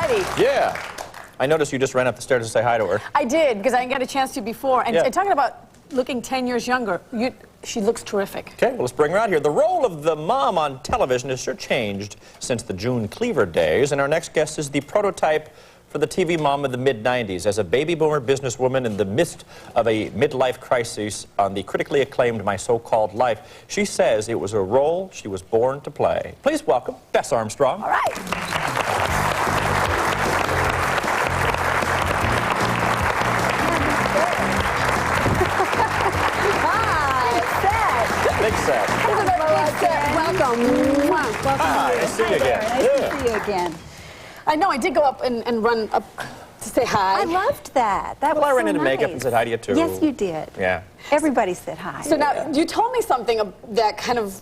righty. Yeah. I noticed you just ran up the stairs to say hi to her. I did, because I didn't get a chance to before. And, Yeah. and talking about looking 10 years younger, she looks terrific. Okay, well, let's bring her out here. The role of the mom on television has sure changed since the June Cleaver days, and our next guest is the prototype for the TV mom of the mid-90s. As a baby boomer businesswoman in the midst of a midlife crisis on the critically acclaimed My So-Called Life, she says it was a role she was born to play. Please welcome Bess Armstrong. All right. Big set. Welcome. Hi, nice to see you again. Nice to see you again. I know, I did go up and run up to say hi. I loved that. That Well, I was ran so into nice. makeup and said hi to you, too. Yes, you did. Yeah. Everybody said hi. So now, you told me something that kind of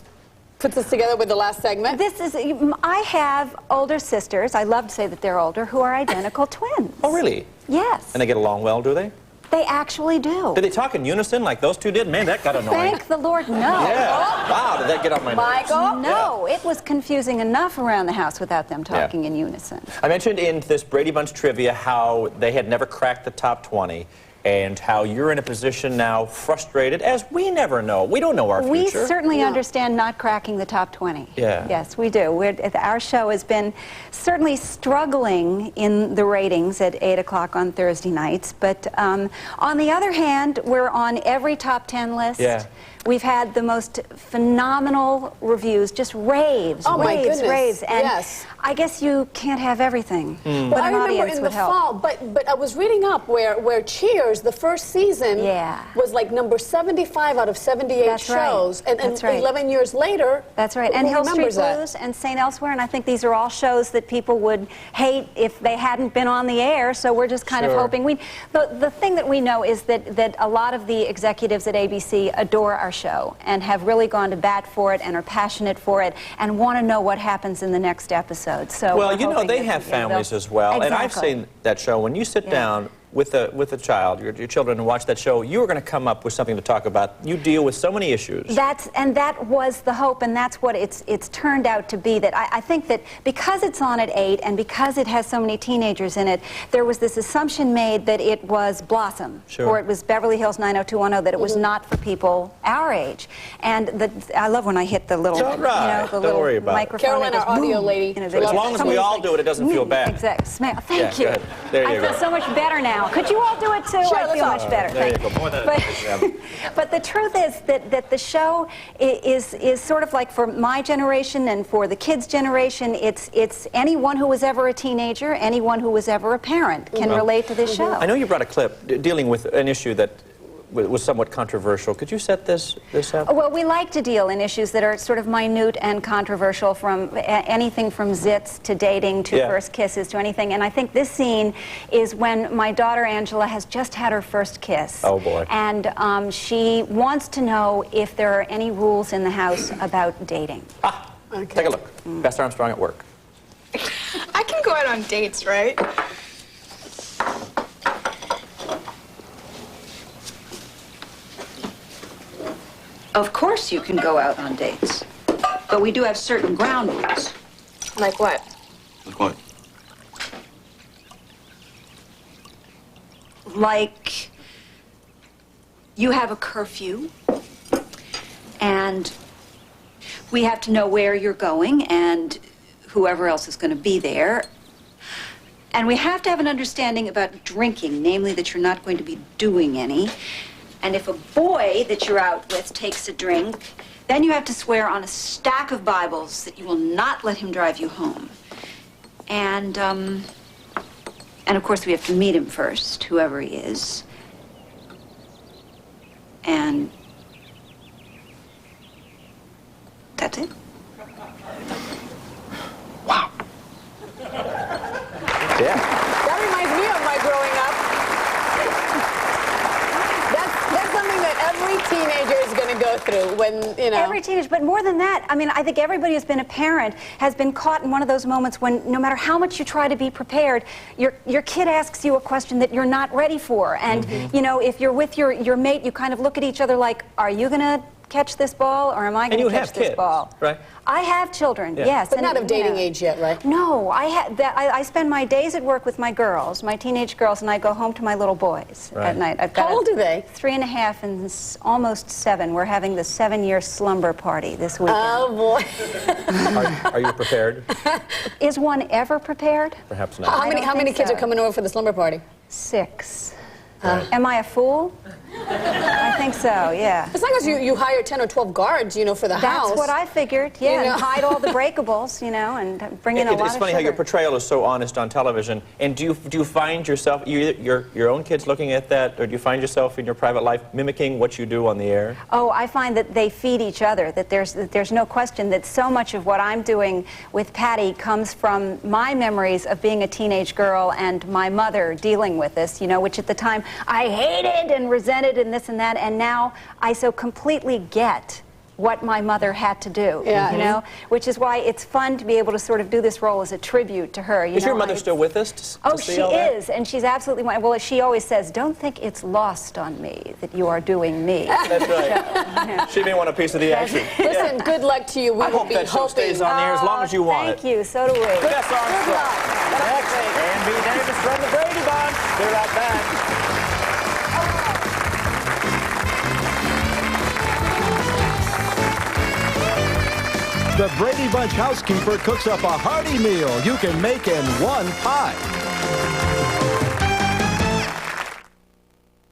puts us together with the last segment. This is, I have older sisters, I love to say that they're older, who are identical twins. Oh, really? Yes. And they get along well, do they? They actually do. Did they talk in unison like those two did? Man, that got annoying. Thank the Lord, no. Yeah. Wow, did that get on my nerves? Michael? No, it was confusing enough around the house without them talking in unison. I mentioned in this Brady Bunch trivia how they had never cracked the top 20 and how you're in a position now frustrated, as we never know. We don't know our future. We certainly understand not cracking the top 20. Yeah. Yes, we do. Our show has been certainly struggling in the ratings at 8 o'clock on Thursday nights, but on the other hand, we're on every top 10 list. Yeah. We've had the most phenomenal reviews, just raves, Oh, my raves, goodness. raves. And Yes. I guess you can't have everything, Well, but I an remember audience in would the help. fall, but I was reading up where Cheers, the first season, was like number 75 out of 78 That's right. shows. And That's right. 11 years later, That's right. And who Hill Street remembers that? Blues and St. Elsewhere, and I think these are all shows that people would hate if they hadn't been on the air, so we're just kind of hoping. The thing that we know is that a lot of the executives at ABC adore our show and have really gone to bat for it and are passionate for it and want to know what happens in the next episode. So Well, we're you know, hoping they that, have you know, families as well, and I've Exactly. seen that show. When you sit down with a child, your children, and watch that show, you are going to come up with something to talk about. You deal with so many issues. That was the hope, and that's what it's turned out to be. That I think that because it's on at 8 and because it has so many teenagers in it, there was this assumption made that it was Blossom, or it was Beverly Hills 90210, that it was not for people our age. And I love when I hit the little, All right. the Don't little worry about it. microphone. Caroline, that our goes audio boom. lady. You know, As long as we all do it, it doesn't feel bad. Exactly. Thank you. go ahead. There you I go. feel so much better now. Could you all do it too? Sure, I feel let's much better. There you Thank go. More than but the truth is that the show is sort of like for my generation and for the kids' generation, it's anyone who was ever a teenager, anyone who was ever a parent can relate to this show. I know you brought a clip dealing with an issue that was somewhat controversial. Could you set this up? Well, we like to deal in issues that are sort of minute and controversial, from anything from zits to dating to first kisses to anything. And I think this scene is when my daughter Angela has just had her first kiss. Oh, boy. And she wants to know if there are any rules in the house about dating. Ah, take a look. Bess Armstrong at work. I can go out on dates, right? Of course you can go out on dates, but we do have certain ground rules. Like what? Like what? Like, you have a curfew, and we have to know where you're going and whoever else is going to be there. And we have to have an understanding about drinking, namely that you're not going to be doing any. And if a boy that you're out with takes a drink, then you have to swear on a stack of Bibles that you will not let him drive you home. And of course we have to meet him first, whoever he is. And that's it. Wow. Yeah. That reminds me of my growing up. That's something that every teenager is going to go through when, you know. Every teenager, but more than that, I mean, I think everybody who's been a parent has been caught in one of those moments when no matter how much you try to be prepared, your kid asks you a question that you're not ready for. And, you know, if you're with your mate, you kind of look at each other like, are you going to catch this ball or am I going to catch this ball? Right? I have children, Yeah. yes. But not and, of dating you know, age yet, right? No, I spend my days at work with my girls, my teenage girls, and I go home to my little boys at night. I've got How old are they? 3.5 and almost 7. We're having the 7-year slumber party this weekend. Oh, boy. Are you prepared? Is one ever prepared? Perhaps not. How many kids are coming over for the slumber party? 6. Am I a fool? I think so, yeah. As long as you hire 10 or 12 guards, you know, for the house. That's what I figured, yeah, You know. and hide all the breakables, you know, and bring in a lot of It's funny how your portrayal is so honest on television. And do you find yourself, your own kids looking at that, or do you find yourself in your private life mimicking what you do on the air? Oh, I find that they feed each other, that there's no question that so much of what I'm doing with Patty comes from my memories of being a teenage girl and my mother dealing with this, you know, which at the time I hated and resented and this and that, and now I so completely get what my mother had to do, you know, which is why it's fun to be able to sort of do this role as a tribute to her. Is your mother still with us? Oh, she is, and she's absolutely wonderful. Well, she always says, don't think it's lost on me that you are doing me. That's right. She may want a piece of the action. Listen, good luck to you. We I will hope be that show stays on the air as long as you want it. Thank you, so do we. Bess Armstrong. Next, Ann B. Davis from the Brady Bunch. Be right back. The Brady Bunch housekeeper cooks up a hearty meal you can make in one pie.